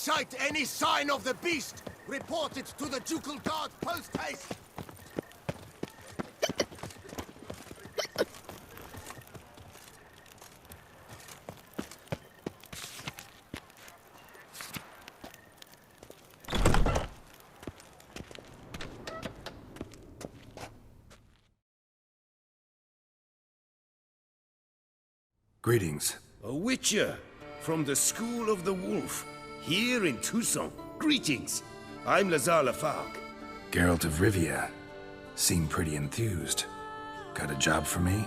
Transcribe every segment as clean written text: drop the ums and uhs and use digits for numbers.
sight any sign of the beast, report it to the Ducal Guard post haste! Greetings. A Witcher from the School of the Wolf, here in Toussaint. Greetings. I'm Lazar Lafargue. Geralt of Rivia. Seem pretty enthused. Got a job for me?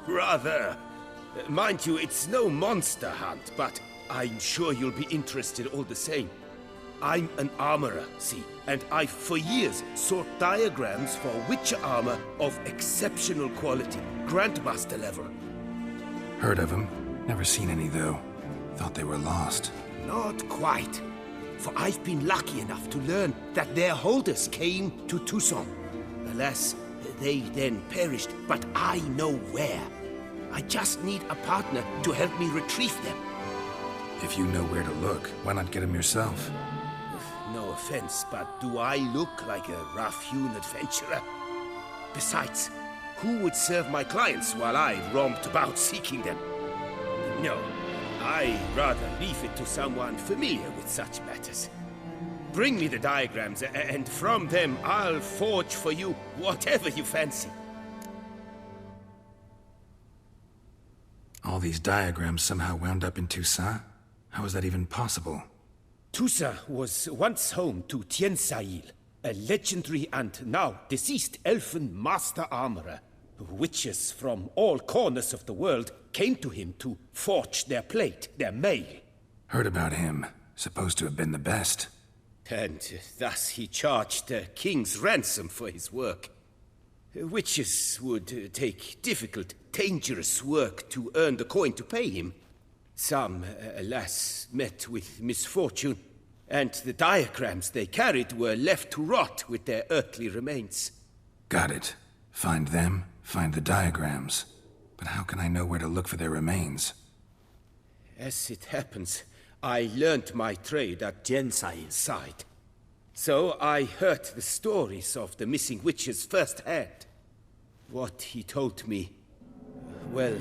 Rather. Mind you, it's no monster hunt, but I'm sure you'll be interested all the same. I'm an armorer, see, and I've for years sought diagrams for Witcher armor of exceptional quality, Grandmaster level. Heard of them. Never seen any, though. Thought they were lost. Not quite. For I've been lucky enough to learn that their holders came to Toussaint. Alas, they then perished, but I know where. I just need a partner to help me retrieve them. If you know where to look, why not get them yourself? No offense, but do I look like a rough-hewn adventurer? Besides, who would serve my clients while I romped about seeking them? No, I'd rather leave it to someone familiar with such matters. Bring me the diagrams, and from them I'll forge for you whatever you fancy. All these diagrams somehow wound up in Toussaint? How is that even possible? Toussaint was once home to Tiensail, a legendary and now deceased elfin master armorer. Witches from all corners of the world came to him to forge their plate, their mail. Heard about him. Supposed to have been the best. And thus he charged the king's ransom for his work. Witches would take difficult, dangerous work to earn the coin to pay him. Some, alas, met with misfortune, and the diagrams they carried were left to rot with their earthly remains. Got it. Find them, find the diagrams. But how can I know where to look for their remains? As it happens, I learned my trade at Tiensail's side. So I heard the stories of the missing witches firsthand. What he told me, well,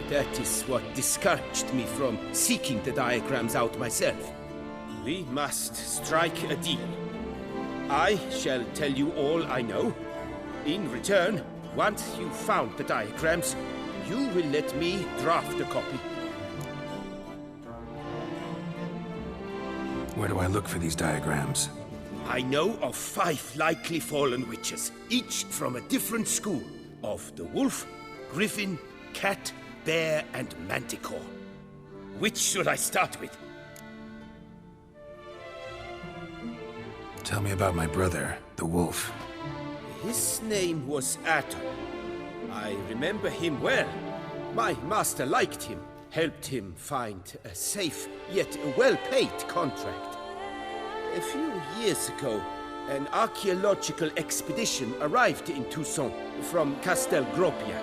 that is what discouraged me from seeking the diagrams out myself. We must strike a deal. I shall tell you all I know. In return, once you've found the diagrams, you will let me draft a copy. Where do I look for these diagrams? I know of 5 likely fallen witches, each from a different school of the wolf, griffin, cat, bear, and manticore. Which should I start with? Tell me about my brother, the wolf. His name was Aton. I remember him well. My master liked him, helped him find a safe, yet well-paid contract. A few years ago, an archaeological expedition arrived in Toussaint from Castel Gropia.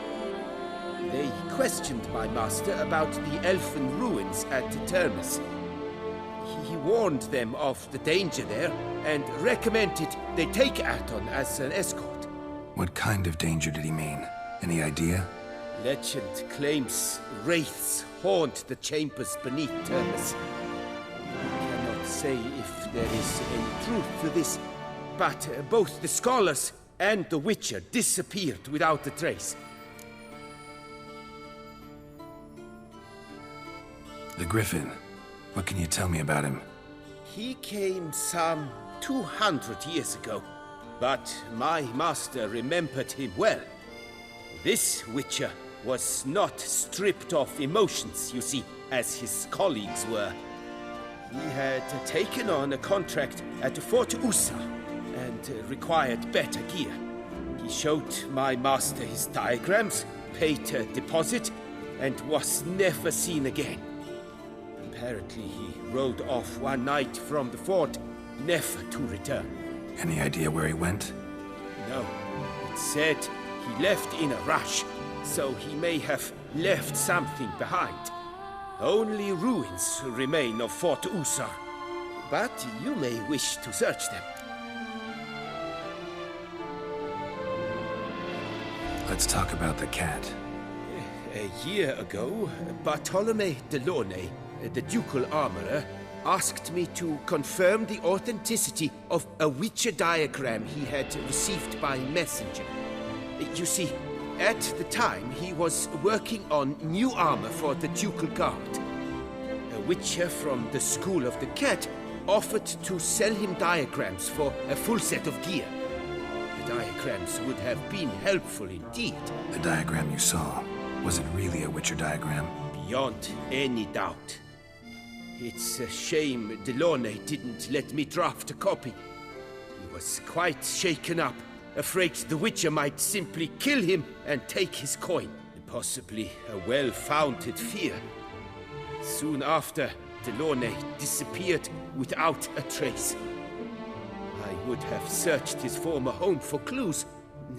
They questioned my master about the elfin ruins at Termes. He warned them of the danger there and recommended they take Aton as an escort. What kind of danger did he mean? Any idea? Legend claims wraiths haunt the chambers beneath Termes. I cannot say if there is any truth to this, but both the scholars and the Witcher disappeared without a trace. The Griffin. What can you tell me about him? He came some 200 years ago, but my master remembered him well. This Witcher was not stripped of emotions, you see, as his colleagues were. He had taken on a contract at Fort Usa and required better gear. He showed my master his diagrams, paid a deposit, and was never seen again. Apparently he rode off one night from the fort, never to return. Any idea where he went? No. It said he left in a rush, so he may have left something behind. Only ruins remain of Fort Usar. but you may wish to search them. Let's talk about the cat. A year ago, Bartolome Delaunay, the ducal armorer, asked me to confirm the authenticity of a Witcher diagram he had received by messenger. You see, at the time he was working on new armor for the ducal guard. A Witcher from the School of the Cat offered to sell him diagrams for a full set of gear. The diagrams would have been helpful indeed. The diagram you saw, was it really a Witcher diagram? Beyond any doubt. It's a shame Delaunay didn't let me draft a copy. He was quite shaken up, afraid the Witcher might simply kill him and take his coin. Possibly a well-founded fear. Soon after, Delaunay disappeared without a trace. I would have searched his former home for clues,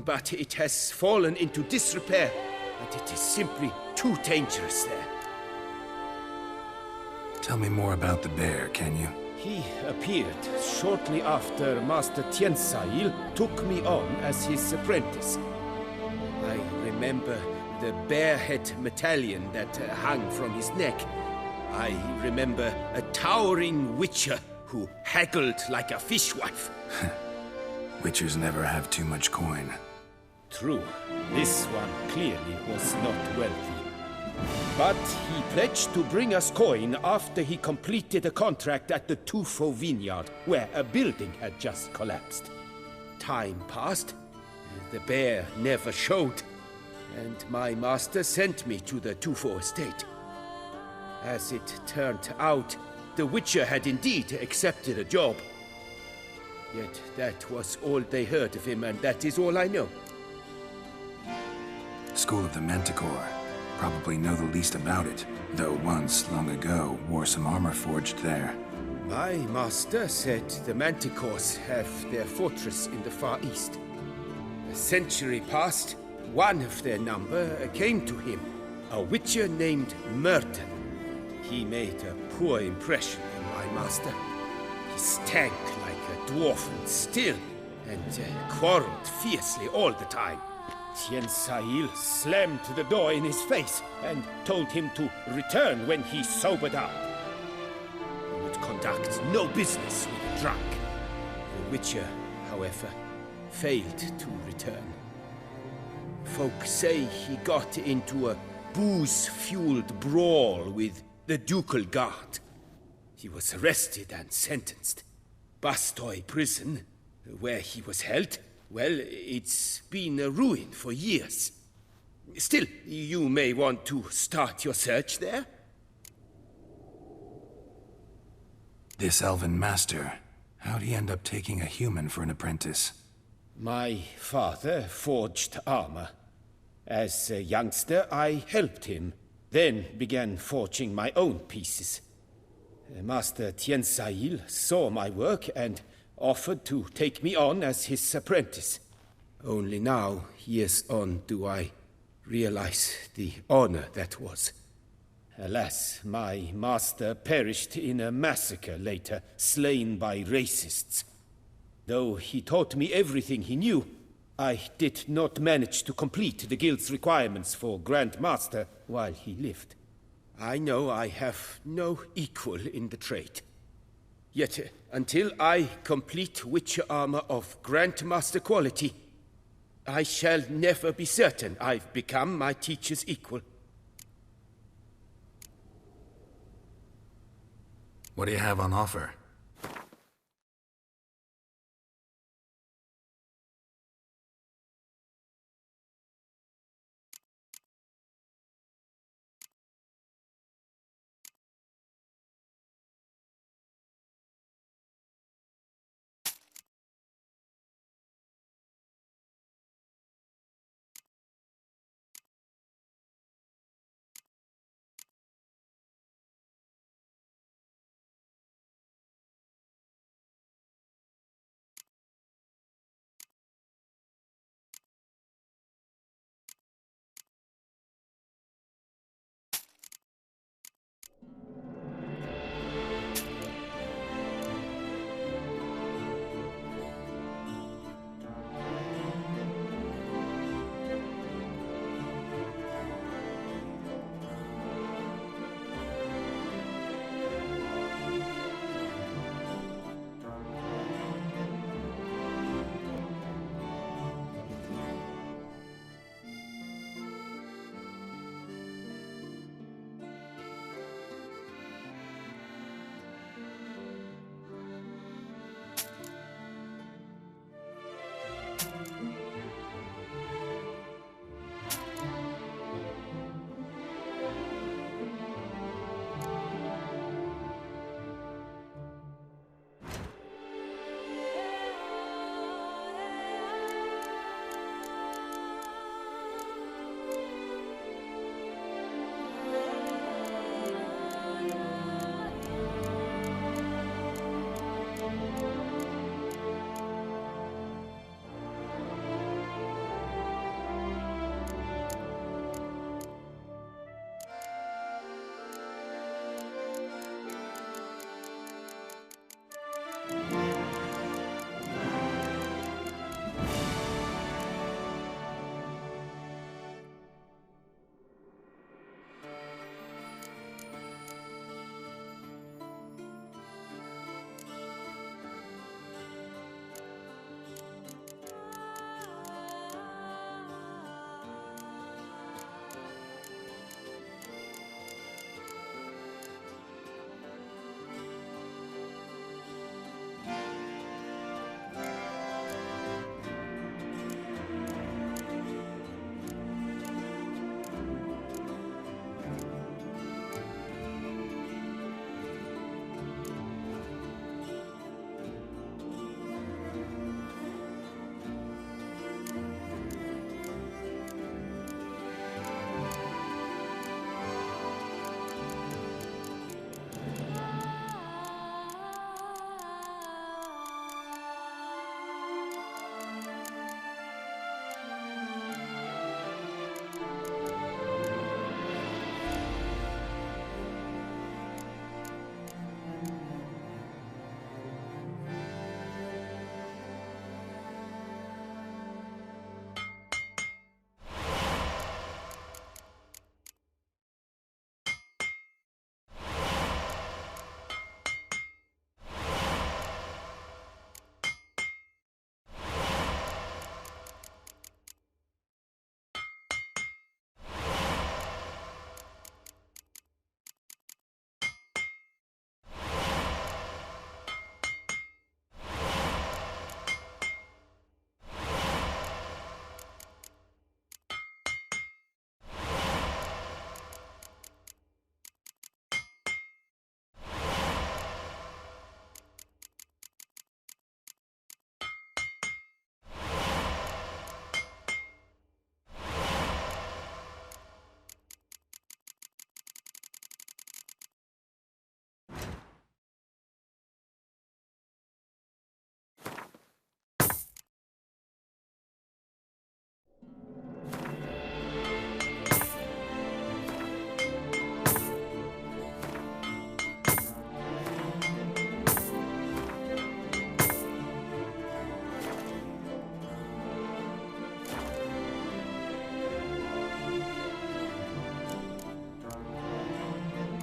but it has fallen into disrepair, and it is simply too dangerous there. Tell me more about the bear, can you? He appeared shortly after Master Tiensail took me on as his apprentice. I remember the bear-head medallion that hung from his neck. I remember a towering witcher who haggled like a fishwife. Witchers never have too much coin. True, this one clearly was not wealthy. But he pledged to bring us coin after he completed a contract at the Tufo vineyard, where a building had just collapsed. Time passed, the bear never showed, and my master sent me to the Tufo estate. As it turned out, the Witcher had indeed accepted a job. Yet that was all they heard of him, and that is all I know. School of the Manticore. Probably know the least about it, though once, long ago, wore some armor forged there. My master said the Manticores have their fortress in the Far East. A century passed, one of their number came to him, a Witcher named Merton. He made a poor impression on my master. He stank like a dwarf still, and quarreled fiercely all the time. Tiensail slammed the door in his face and told him to return when he sobered up. He would conduct no business with a drunk. The Witcher, however, failed to return. Folk say he got into a booze-fueled brawl with the ducal guard. He was arrested and sentenced. Bastoy prison, where he was held, well, it's been a ruin for years. Still, you may want to start your search there. This elven master, how'd he end up taking a human for an apprentice? My father forged armor. As a youngster, I helped him, then began forging my own pieces. Master Tiensail saw my work and offered to take me on as his apprentice. Only now, years on, do I realize the honor that was. Alas, my master perished in a massacre later, slain by racists. Though he taught me everything he knew, I did not manage to complete the guild's requirements for Grand Master while he lived. I know I have no equal in the trade. Yet, until I complete Witcher armor of Grandmaster quality, I shall never be certain I've become my teacher's equal. What do you have on offer?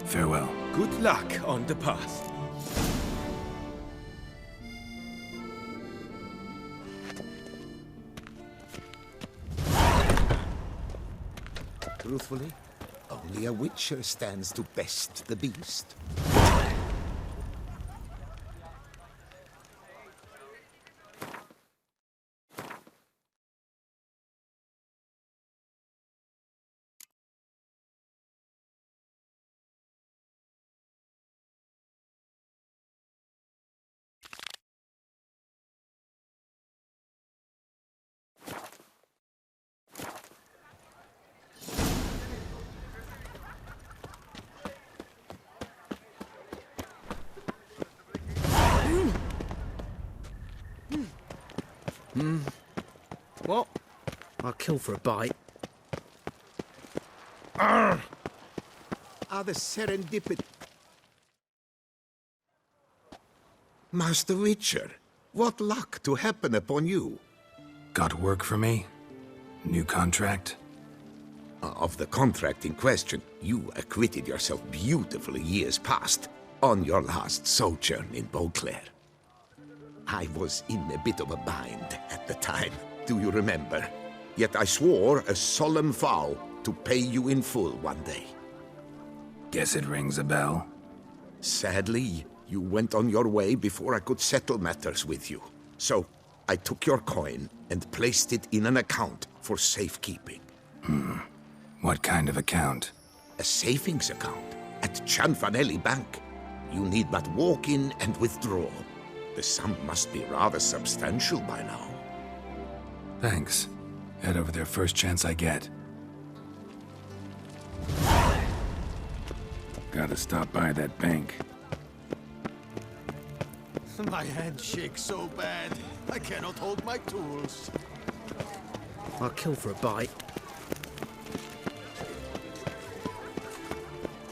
Farewell. Good luck on the path. Truthfully, only a witcher stands to best the beast. What? I'll kill for a bite. Ah, the serendipity. Master Witcher, what luck to happen upon you. Got work for me? New contract? Of the contract in question, you acquitted yourself beautifully years past on your last sojourn in Beauclair. I was in a bit of a bind at the time, do you remember? Yet I swore a solemn vow to pay you in full one day. Guess it rings a bell. Sadly, you went on your way before I could settle matters with you. So, I took your coin and placed it in an account for safekeeping. What kind of account? A savings account at Cianfanelli Bank. You need but walk in and withdraw. The sum must be rather substantial by now. Thanks. Head over there first chance I get. Gotta stop by that bank. My hand shakes so bad, I cannot hold my tools. I'll kill for a bite.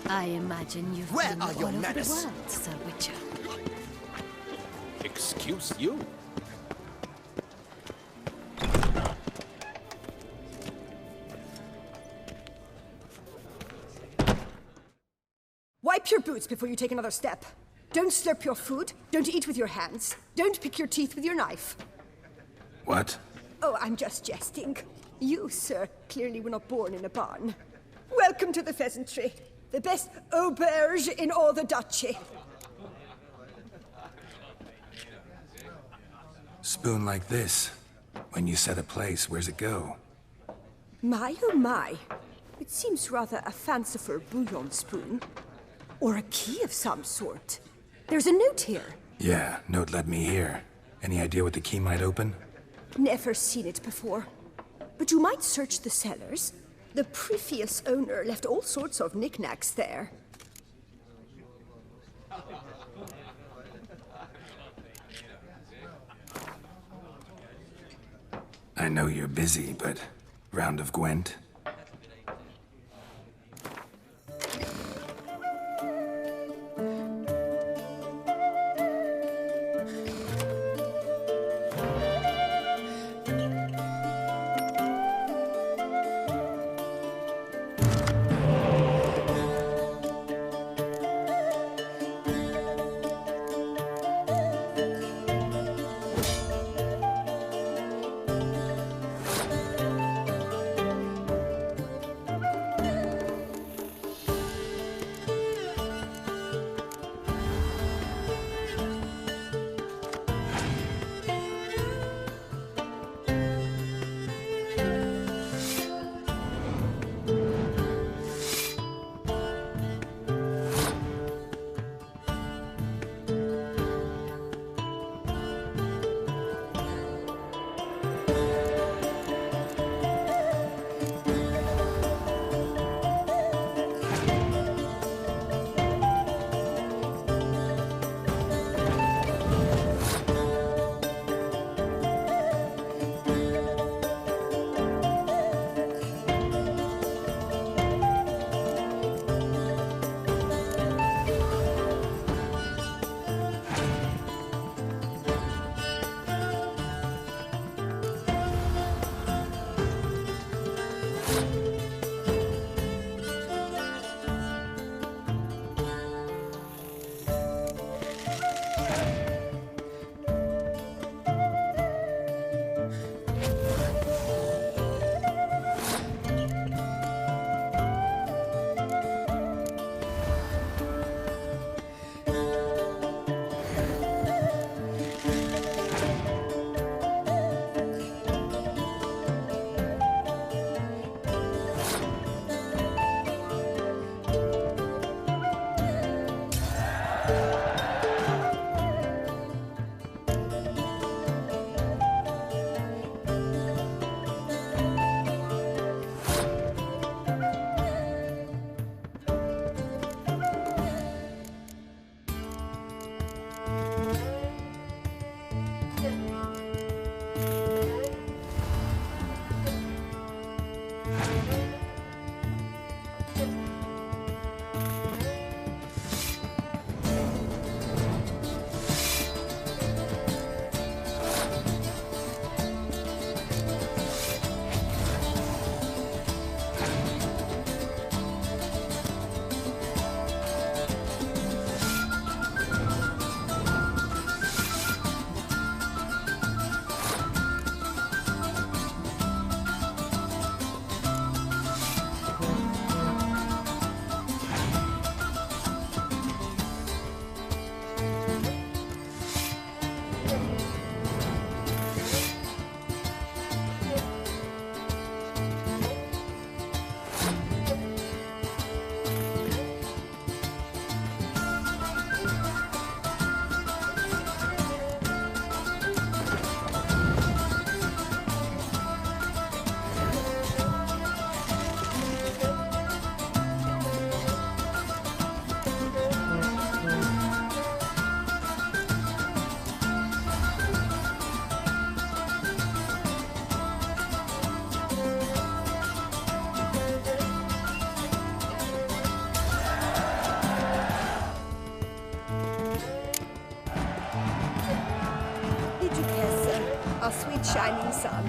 I imagine you've Where been are your all over the manners? world, Sir Witcher. Excuse you? Wipe your boots before you take another step. Don't slurp your food. Don't eat with your hands. Don't pick your teeth with your knife. What? Oh, I'm just jesting. You, sir, clearly were not born in a barn. Welcome to the Pheasantry, the best auberge in all the duchy. Spoon like this. When you set a place, where's it go? My, oh my. It seems rather a fanciful bouillon spoon. Or a key of some sort. There's a note here. Yeah, note led me here. Any idea what the key might open? Never seen it before. But you might search the cellars. The previous owner left all sorts of knickknacks there. I know you're busy, but round of Gwent? shining sun.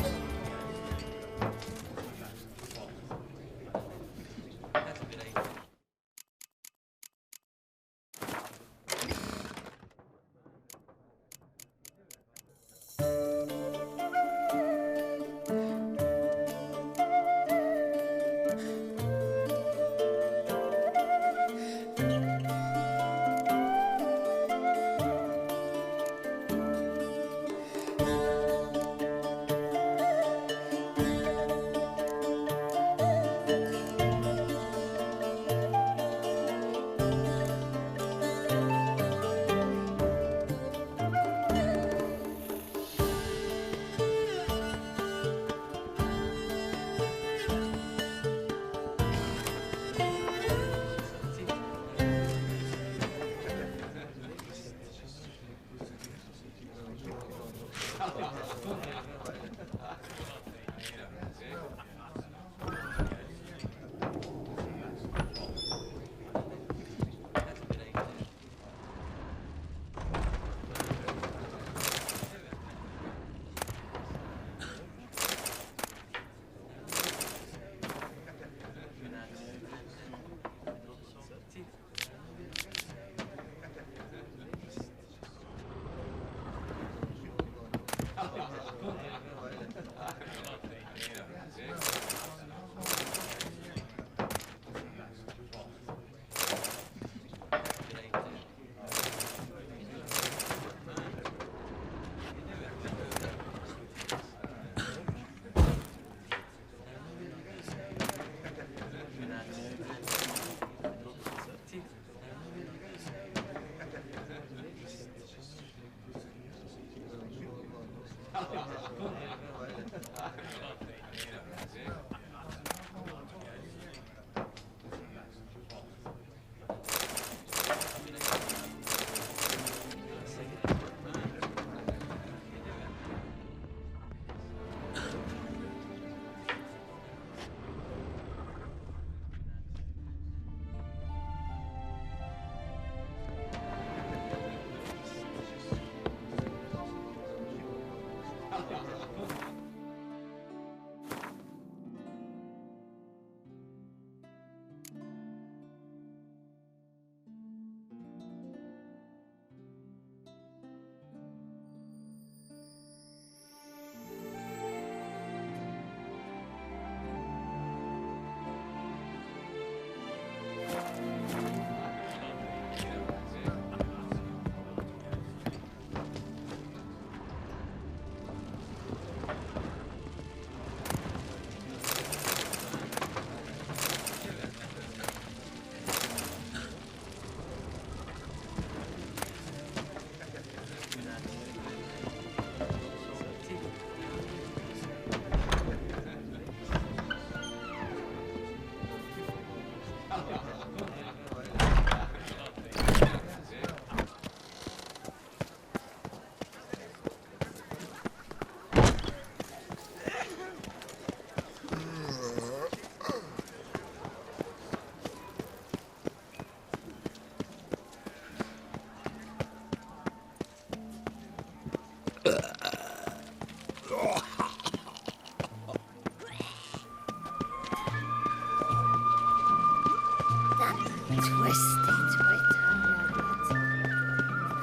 Twisted with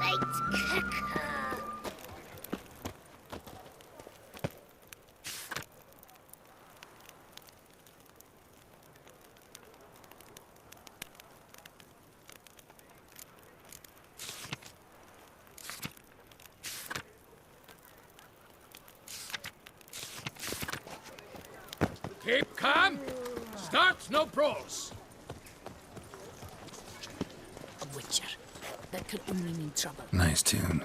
Light kicker. Keep calm. Start no brawls. A witcher. That could only mean trouble. Nice tune.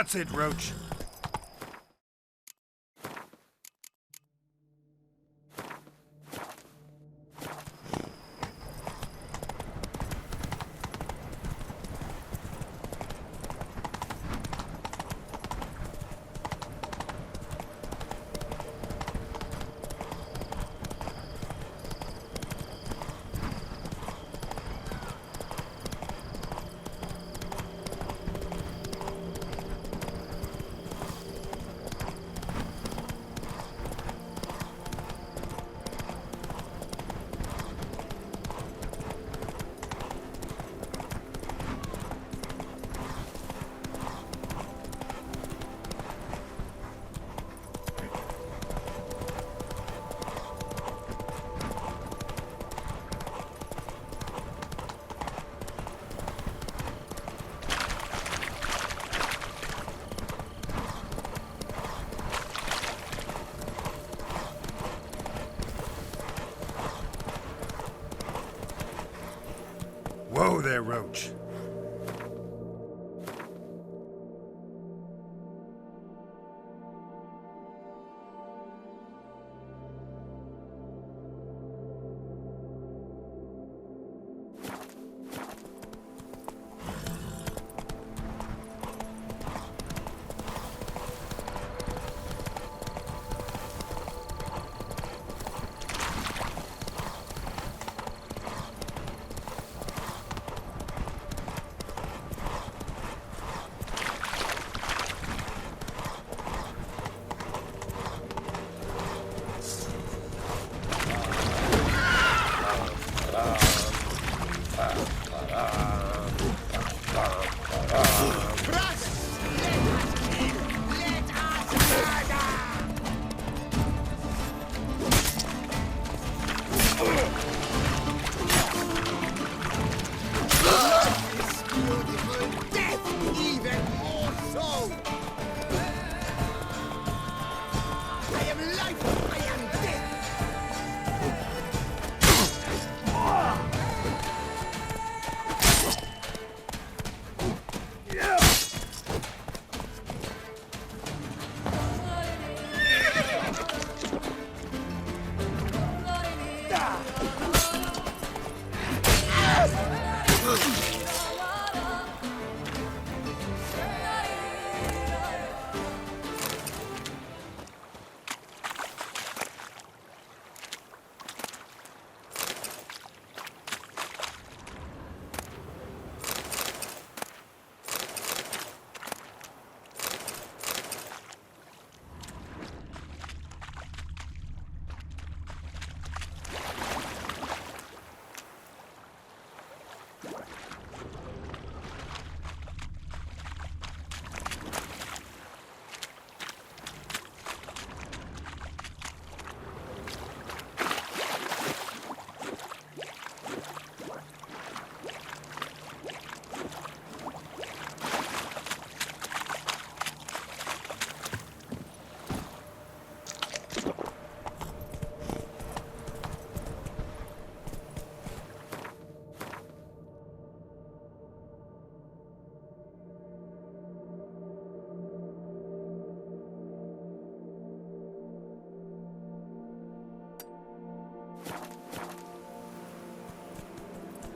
That's it, Roach. Whoa there, Roach.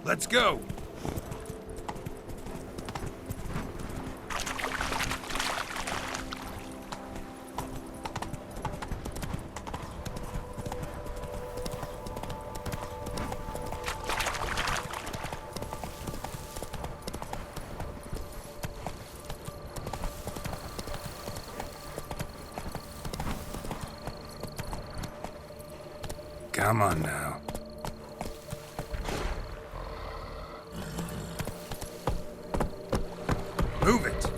Let's go! Come on now. Move it!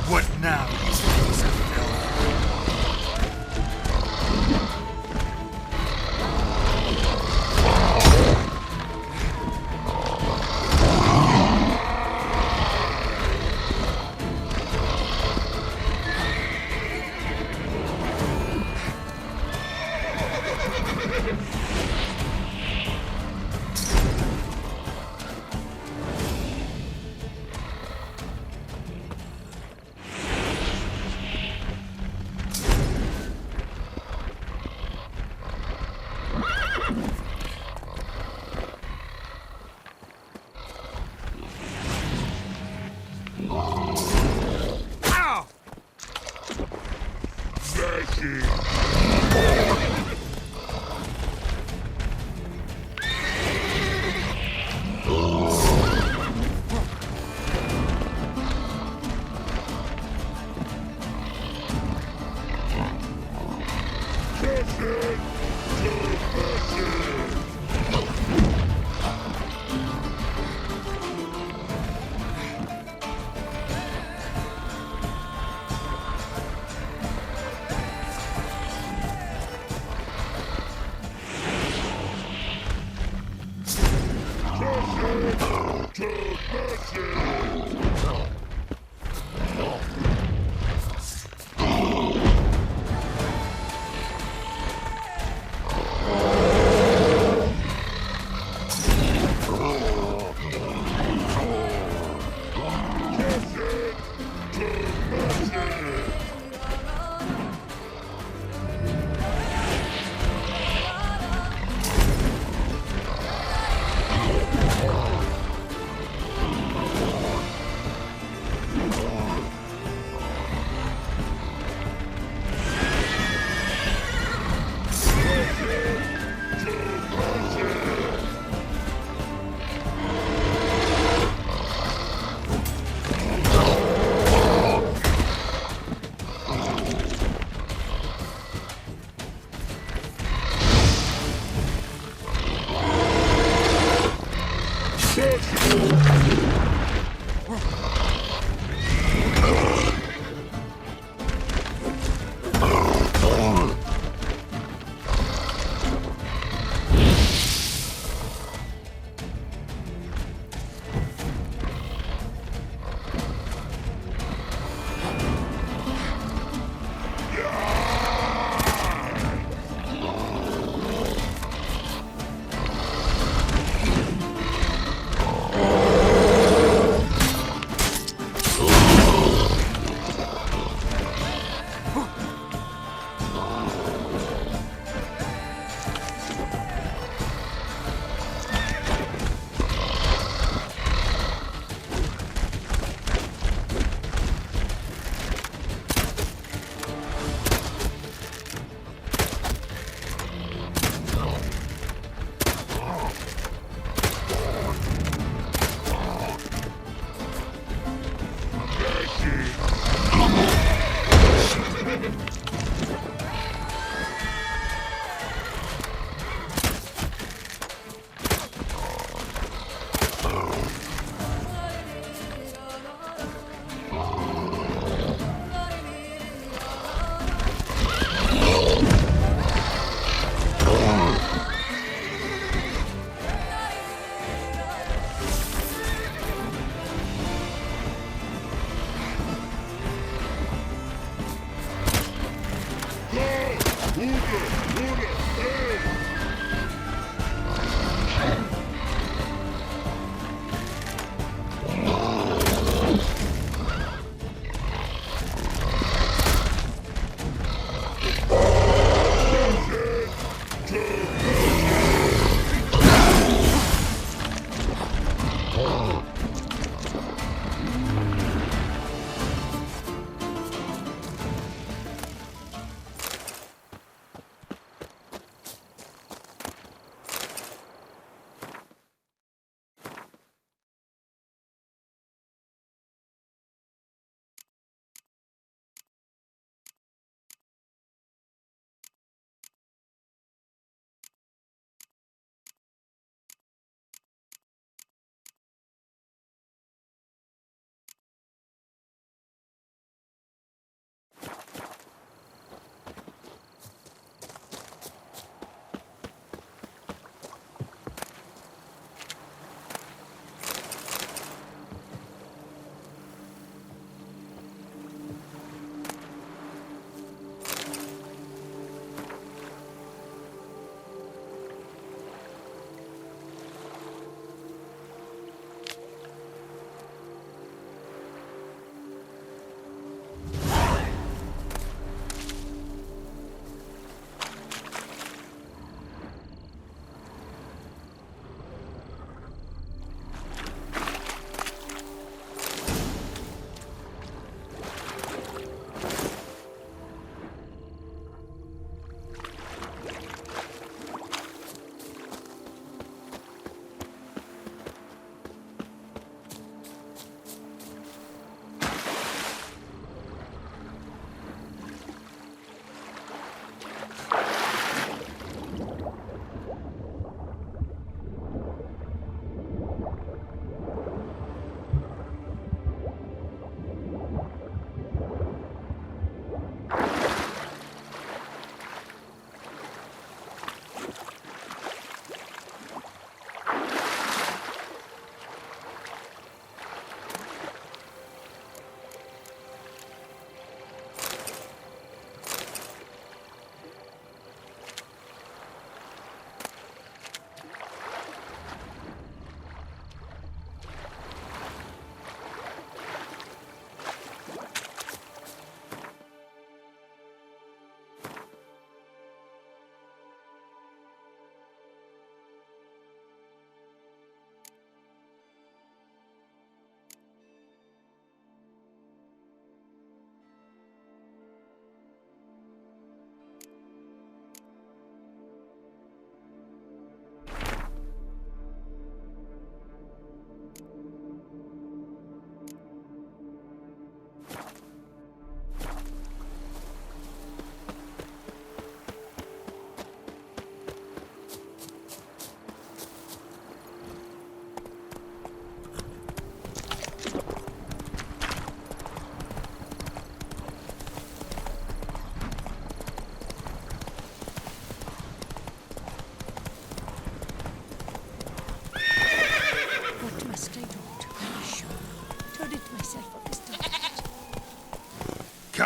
What now, you piece of filth?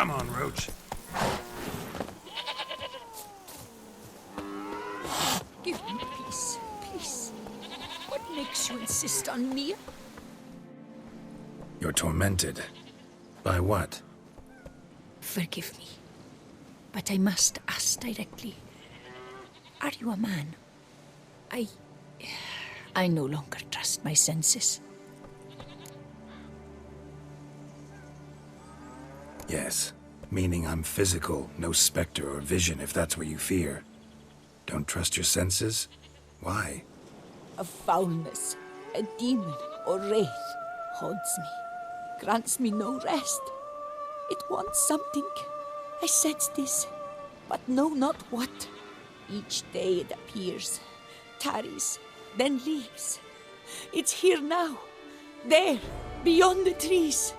Come on, Roach. Give me peace, please. What makes you insist on me? You're tormented. By what? Forgive me, but I must ask directly. Are you a man? I no longer trust my senses. Yes. Meaning I'm physical, no specter or vision if that's what you fear. Don't trust your senses? Why? A foulness, a demon or wraith haunts me, grants me no rest. It wants something. I sense this, but know not what. Each day it appears, tarries, then leaves. It's here now, there, beyond the trees.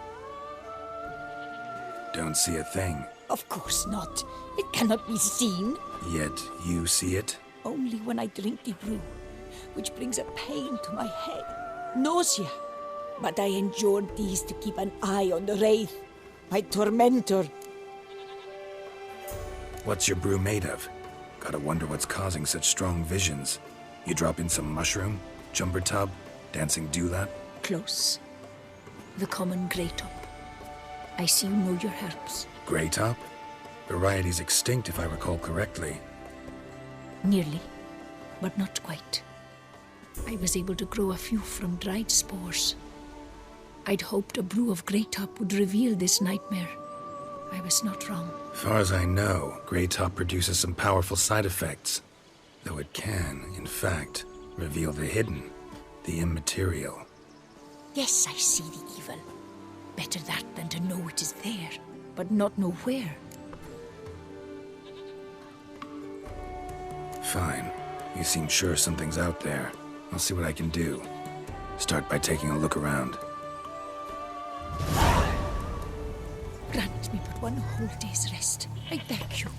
Don't see a thing. Of course not. It cannot be seen. Yet you see it? Only when I drink the brew, which brings a pain to my head, nausea. But I endured these to keep an eye on the wraith, my tormentor. What's your brew made of? Gotta wonder what's causing such strong visions. You drop in some mushroom, jumper tub, dancing dewlap? Close. The common grey top. I see you know your herbs. Grey top? Variety's extinct if I recall correctly. Nearly, but not quite. I was able to grow a few from dried spores. I'd hoped a brew of grey top would reveal this nightmare. I was not wrong. Far as I know, grey top produces some powerful side effects. Though it can, in fact, reveal the hidden, the immaterial. Yes, I see the evil. Better that than to know it is there, but not know where. Fine. You seem sure something's out there. I'll see what I can do. Start by taking a look around. Grant me but one whole day's rest. I beg you.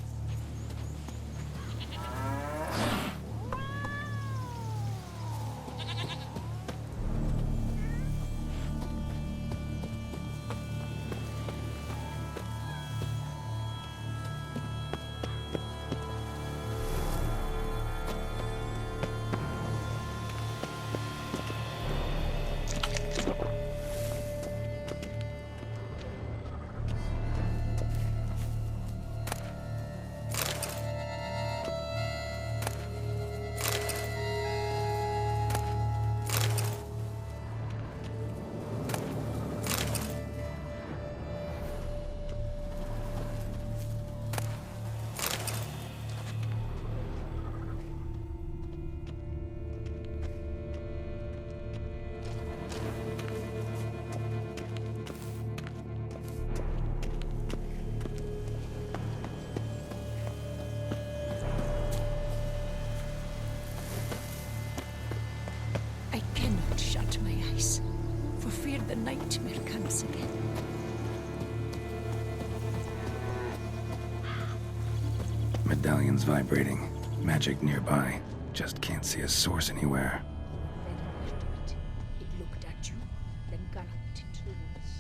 I cannot shut my eyes, for fear the nightmare comes again. Medallion's vibrating. Magic nearby. Just can't see a source anywhere. It looked at you, then galloped into the woods.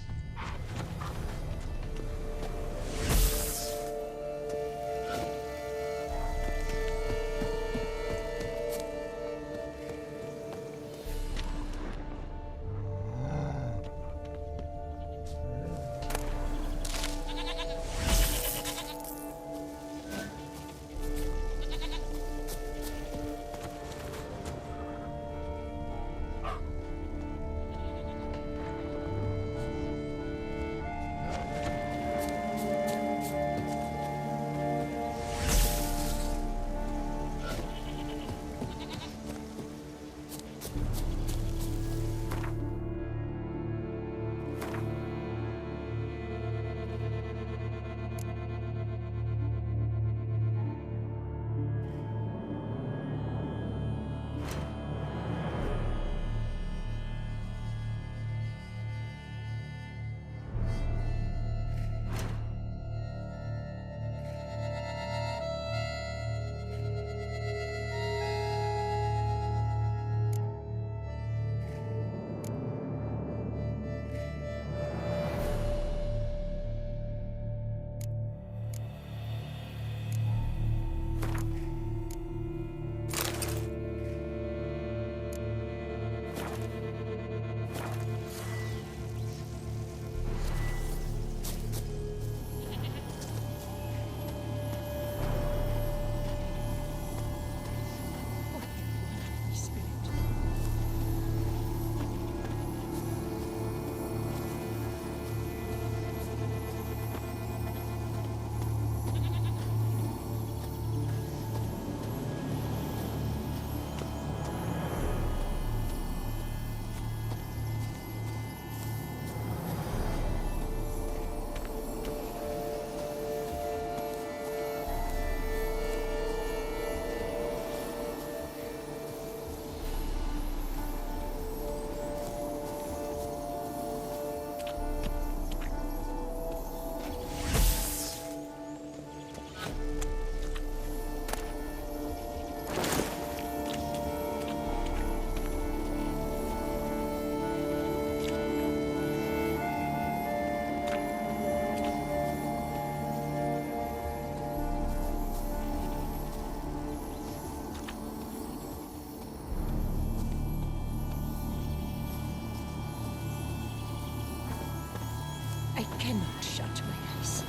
I cannot shut my eyes,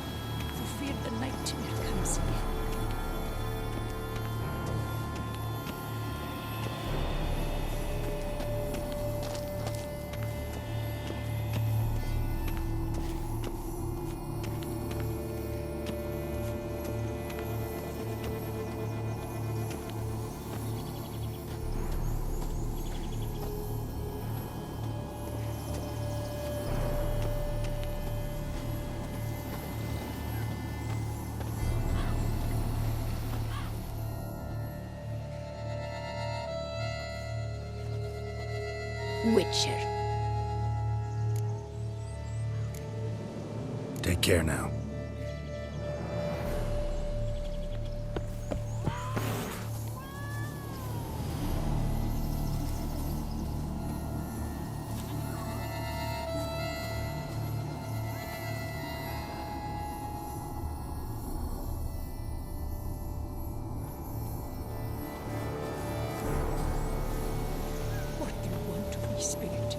for fear the nightmare comes again. Witcher. Take care now. What do you want of me, spirit?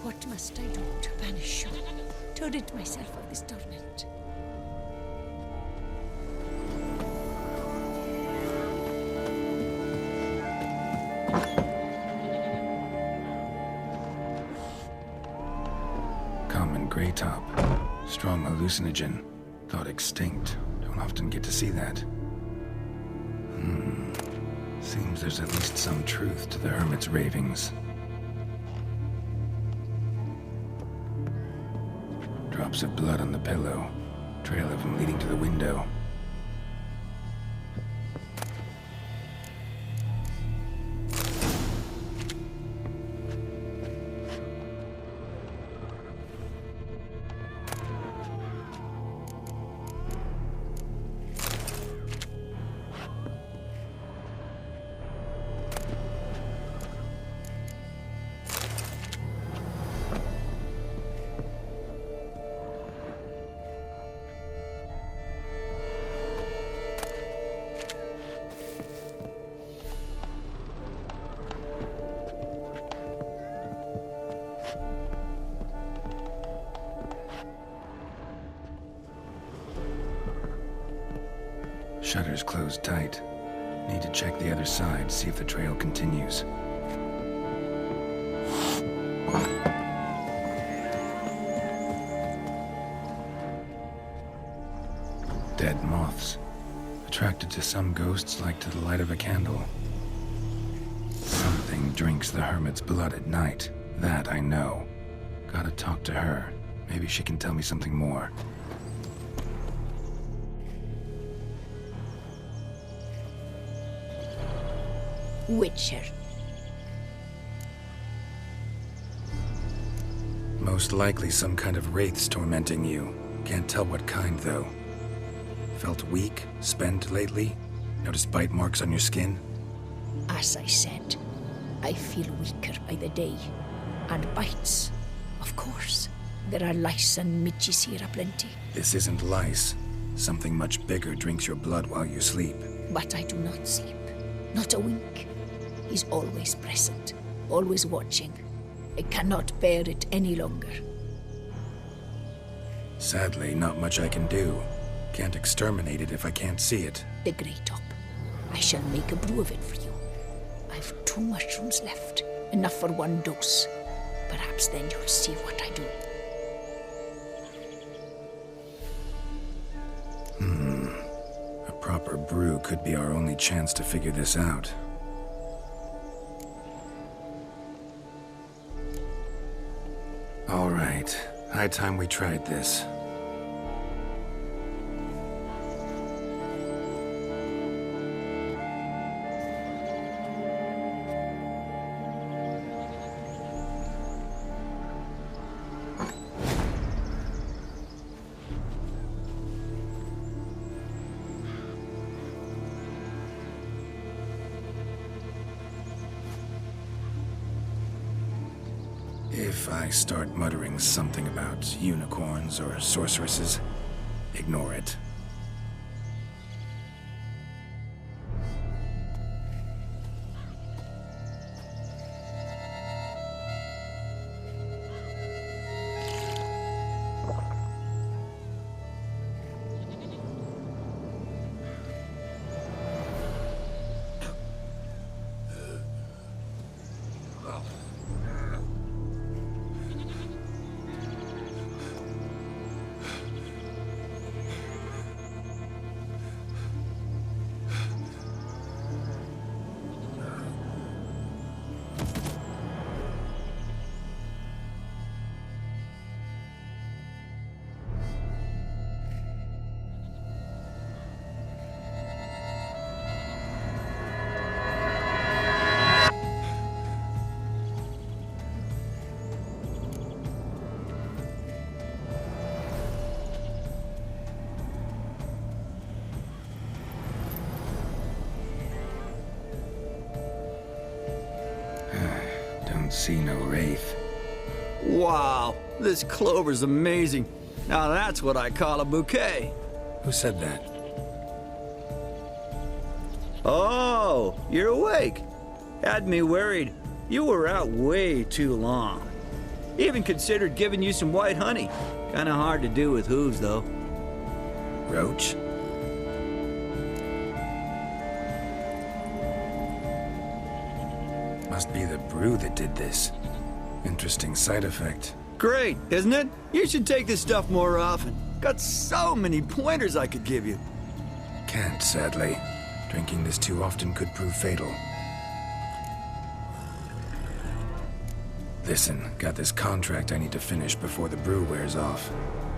What must I do to banish you, to rid myself of this torment? Common gray top. Strong hallucinogen. Thought extinct. Don't often get to see that. Seems there's at least some truth to the hermit's ravings. Drops of blood on the pillow. Trail of him leading to the window. Shutters closed tight. Need to check the other side, see if the trail continues. Dead moths. Attracted to some ghosts like to the light of a candle. Something drinks the hermit's blood at night. That I know. Gotta talk to her. Maybe she can tell me something more. Witcher. Most likely some kind of wraiths tormenting you. Can't tell what kind, though. Felt weak, spent lately? Noticed bite marks on your skin? As I said, I feel weaker by the day. And bites, of course. There are lice and midges here aplenty. This isn't lice. Something much bigger drinks your blood while you sleep. But I do not sleep. Not a wink. He's always present, always watching. I cannot bear it any longer. Sadly, not much I can do. Can't exterminate it if I can't see it. The Grey Top. I shall make a brew of it for you. I've 2 mushrooms left, enough for 1 dose. Perhaps then you'll see what I do. A proper brew could be our only chance to figure this out. All right. High time we tried this. If I start muttering something about unicorns or sorceresses, ignore it. Don't see no wraith. Wow, this clover's amazing. Now that's what I call a bouquet. Who said that? Oh, you're awake. Had me worried. You were out way too long. Even considered giving you some white honey. Kinda hard to do with hooves, though. Roach? Must be the brew that did this. Interesting side effect. Great, isn't it? You should take this stuff more often. Got so many pointers I could give you. Can't, sadly. Drinking this too often could prove fatal. Listen, got this contract I need to finish before the brew wears off.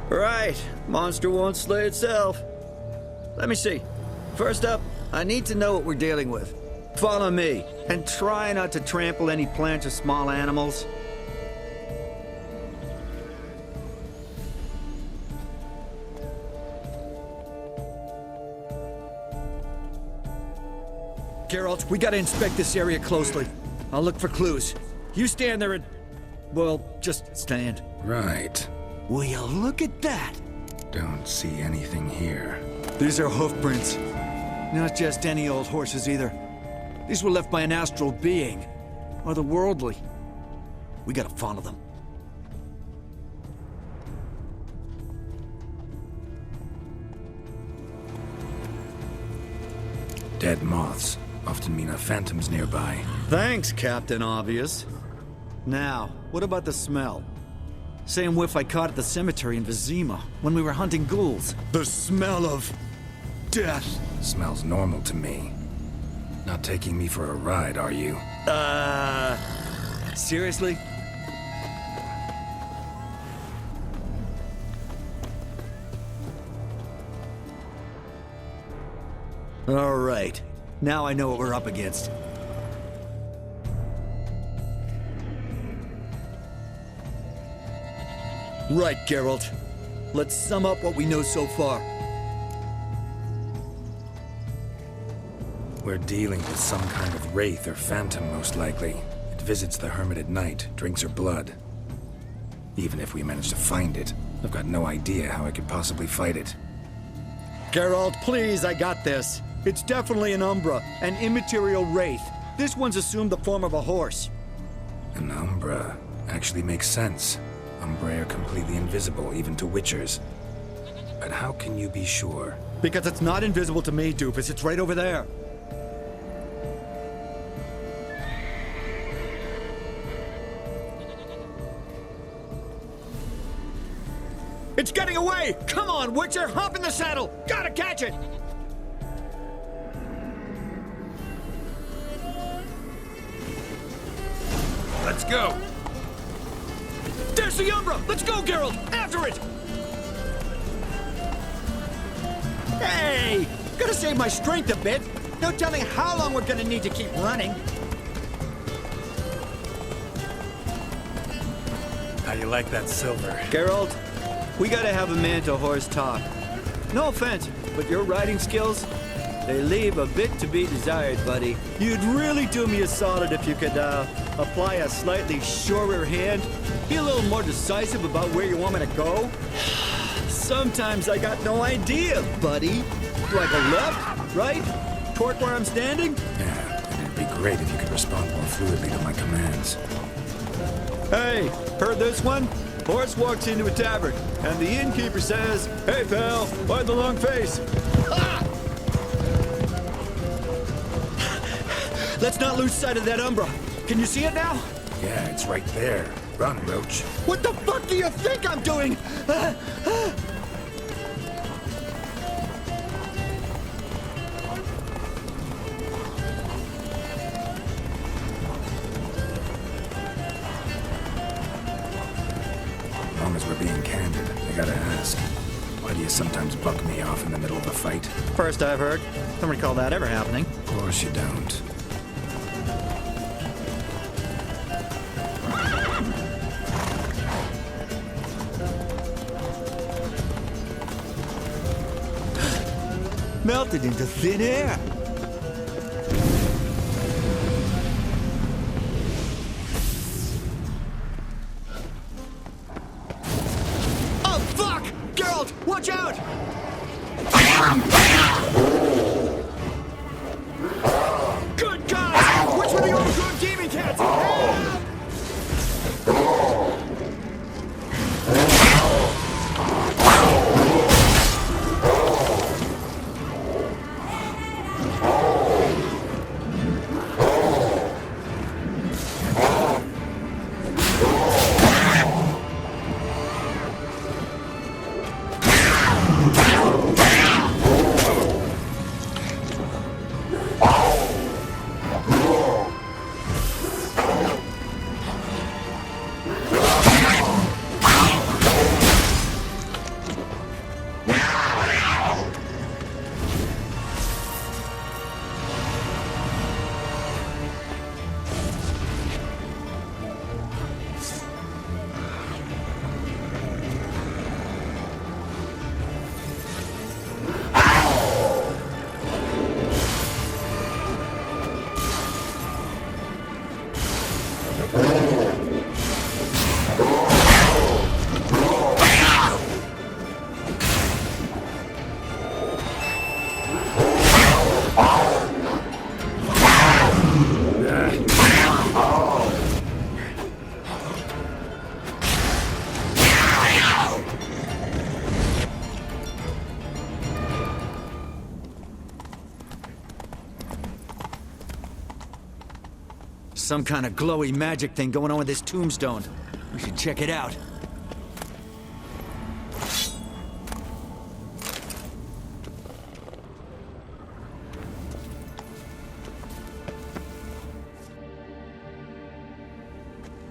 Right, monster won't slay itself. Let me see. First up, I need to know what we're dealing with. Follow me, and try not to trample any plants or small animals. Geralt, we gotta inspect this area closely. I'll look for clues. You stand there and... well, just stand. Right. Will you look at that? Don't see anything here. These are hoof prints. Not just any old horses either. These were left by an astral being. Or the worldly. We gotta follow them. Dead moths often mean a phantom's nearby. Thanks, Captain Obvious. Now, what about the smell? Same whiff I caught at the cemetery in Vizima when we were hunting ghouls. The smell of death. Smells normal to me. Not taking me for a ride, are you? Seriously? All right. Now I know what we're up against. Right, Geralt. Let's sum up what we know so far. We're dealing with some kind of wraith or phantom, most likely. It visits the hermit at night, drinks her blood. Even if we manage to find it, I've got no idea how I could possibly fight it. Geralt, please, I got this. It's definitely an Umbra, an immaterial wraith. This one's assumed the form of a horse. An Umbra actually makes sense. Umbrae are completely invisible, even to Witchers. But how can you be sure? Because it's not invisible to me, Doofus. It's right over there. It's getting away! Come on, Witcher! Hop in the saddle! Gotta catch it! Let's go! There's the Umbra! Let's go, Geralt! After it! Hey! Gotta save my strength a bit. No telling how long we're gonna need to keep running. How you like that silver? Geralt, we gotta have a man-to-horse talk. No offense, but your riding skills, they leave a bit to be desired, buddy. You'd really do me a solid if you could, apply a slightly surer hand. Be a little more decisive about where you want me to go. Sometimes I got no idea, buddy. Do I go left, right, toward where I'm standing? Yeah, and it'd be great if you could respond more fluidly to my commands. Hey, heard this one? Horse walks into a tavern, and the innkeeper says, "Hey, pal, why the long face?" Ah! Let's not lose sight of that Umbra. Can you see it now? Yeah, it's right there. Run, Roach. What the fuck do you think I'm doing? As long as we're being candid, I gotta ask. Why do you sometimes buck me off in the middle of a fight? First I've heard. Don't recall that ever happening. Of course you don't. Melted into thin air. Oh, fuck! Geralt, watch out! Good God! Which were the overgrown demon cats? Help! some kind of glowy magic thing going on with this tombstone. We should check it out.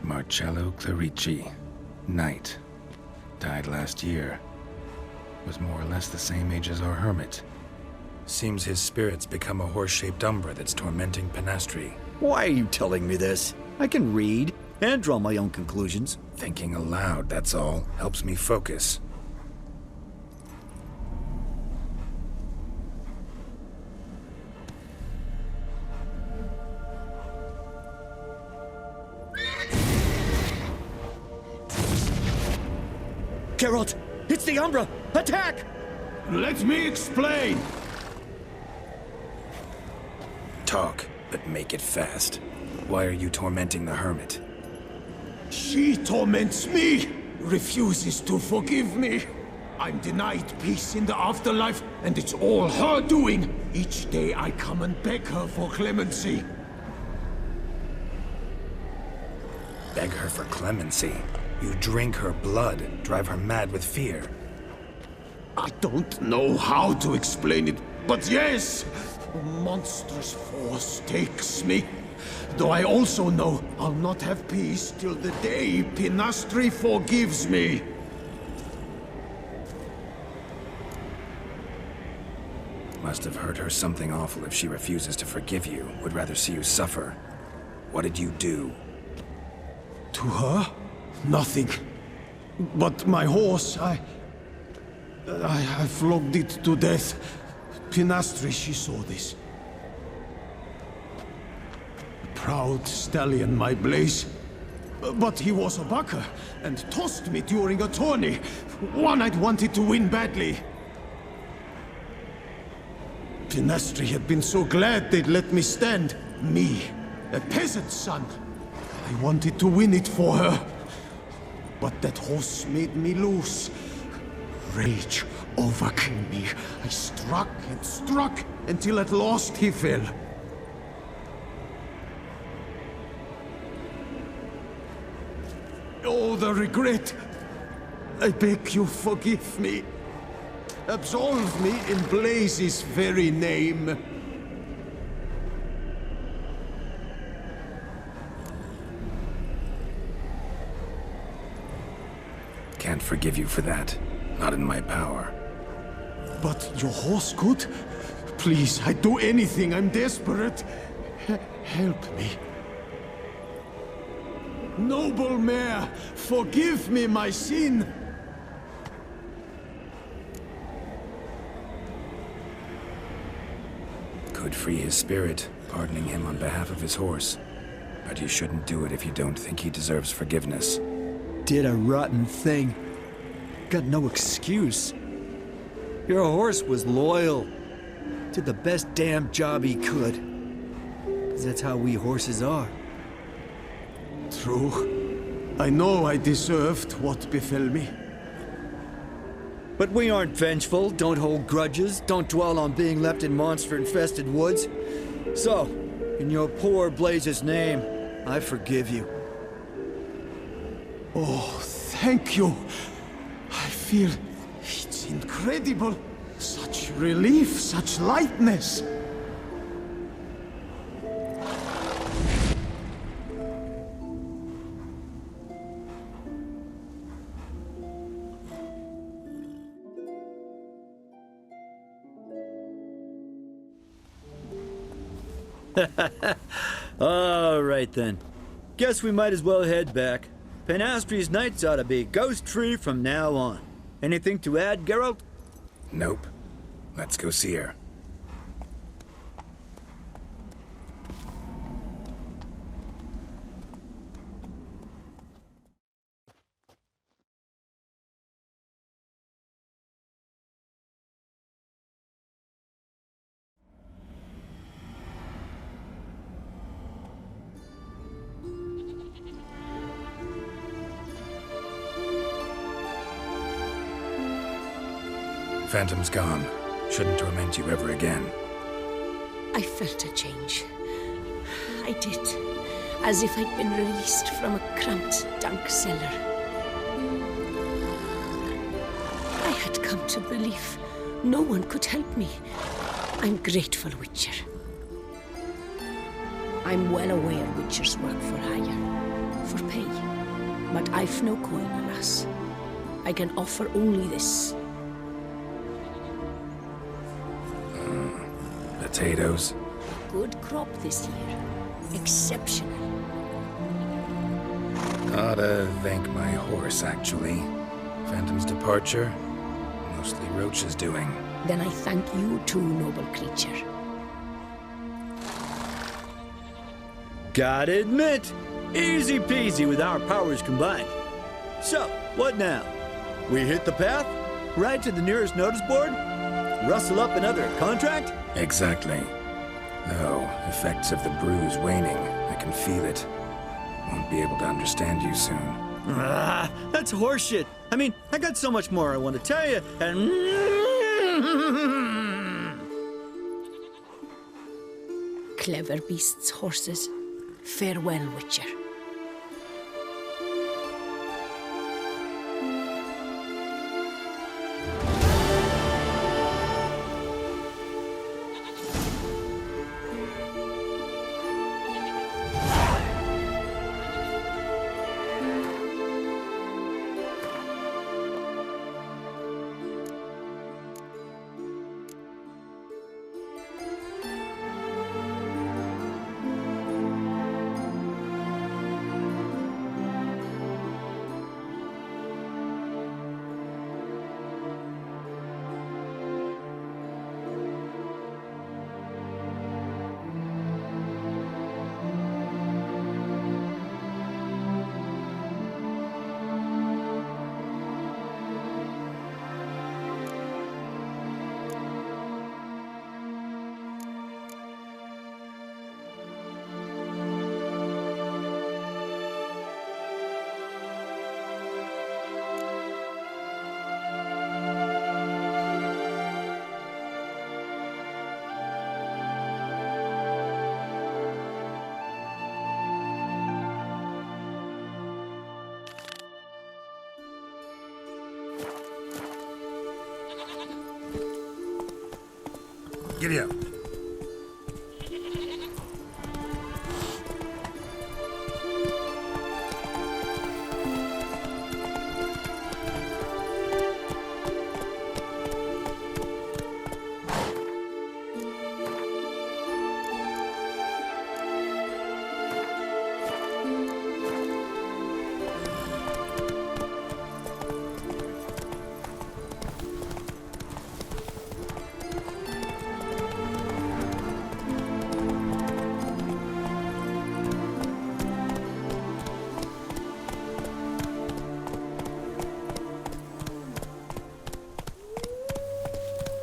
Marcello Clerici, Knight. Died last year. Was more or less the same age as our hermit. Seems his spirit's become a horse-shaped umbra that's tormenting Penastri. Why are you telling me this? I can read and draw my own conclusions. Thinking aloud, that's all. Helps me focus. Geralt! It's the Umbra! Attack! Let me explain. Talk, but make it fast. Why are you tormenting the hermit? She torments me, refuses to forgive me. I'm denied peace in the afterlife, and it's all her doing. Each day I come and beg her for clemency. Beg her for clemency? You drink her blood, drive her mad with fear. I don't know how to explain it, but yes, a monstrous force takes me. Though I also know I'll not have peace till the day Penastri forgives me. Must have hurt her something awful if she refuses to forgive you, would rather see you suffer. What did you do? To her? Nothing. But my horse, I flogged it to death. Penastri, she saw this. A proud stallion, my Blaze. But he was a bucker, and tossed me during a tourney. One I'd wanted to win badly. Penastri had been so glad they'd let me stand. Me, a peasant's son. I wanted to win it for her. But that horse made me loose. Rage overcame me. I struck and struck until at last he fell. Oh, the regret. I beg you, forgive me. Absolve me in Blaze's very name. Can't forgive you for that. Not in my power. But your horse could? Please, I'd do anything. I'm desperate. Help me. Noble mare, forgive me my sin. Could free his spirit, pardoning him on behalf of his horse. But you shouldn't do it if you don't think he deserves forgiveness. Did a rotten thing. Got no excuse. Your horse was loyal. Did the best damn job he could. 'Cause that's how we horses are. True. I know I deserved what befell me. But we aren't vengeful, don't hold grudges, don't dwell on being left in monster-infested woods. So, in your poor Blaze's name, I forgive you. Oh, thank you. I feel it's incredible. Such relief, such lightness. All right then. Guess we might as well head back. Penastri's nights ought to be ghost free from now on. Anything to add, Geralt? Nope. Let's go see her. Phantom's gone. Shouldn't torment you ever again. I felt a change. I did. as if I'd been released from a cramped, dank cellar. I had come to believe no one could help me. I'm grateful, Witcher. I'm well aware Witchers work for hire, for pay. But I've no coin, alas. I can offer only this. Potatoes. Good crop this year. Exceptional. Oughta thank my horse, actually. Phantom's departure, mostly Roach's doing. Then I thank you too, noble creature. Gotta admit, easy peasy with our powers combined. So, what now? We hit the path? Right to the nearest notice board? Rustle up another contract? Exactly. Though, effects of the bruise waning, I can feel it. Won't be able to understand you soon. Ah, that's horseshit. I mean, I got so much more I want to tell you, and... Clever beasts, horses. Farewell, Witcher. Giddy up.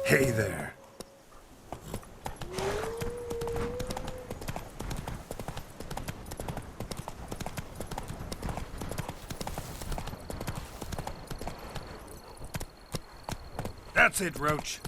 Hey there. That's it, Roach.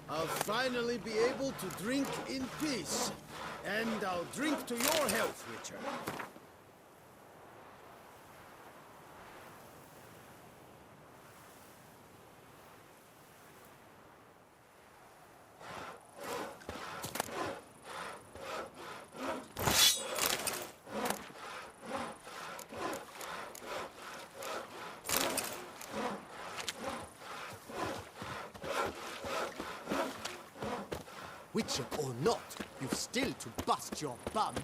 I'll finally be able to drink in peace. And I'll drink to your health, Witcher. Witcher or not, you've still to bust your bum.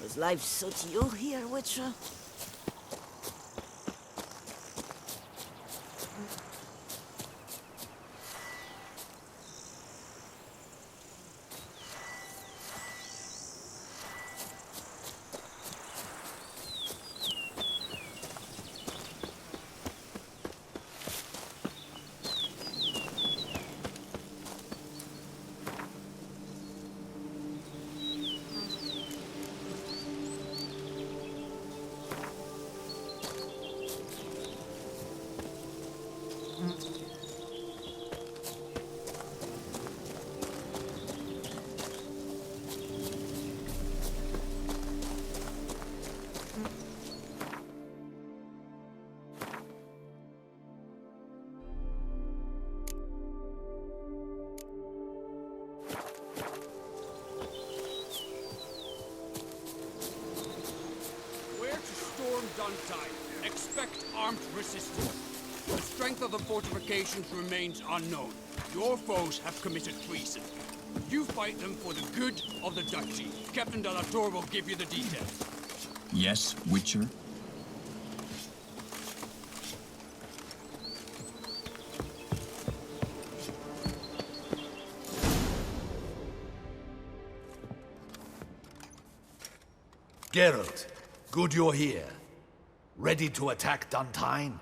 Does life suit you here, Witcher? Duntide. Expect armed resistance. The strength of the fortifications remains unknown. Your foes have committed treason. You fight them for the good of the duchy. Captain de la Tour will give you the details. Yes, Witcher? Geralt, good you're here. Ready to attack Duntine?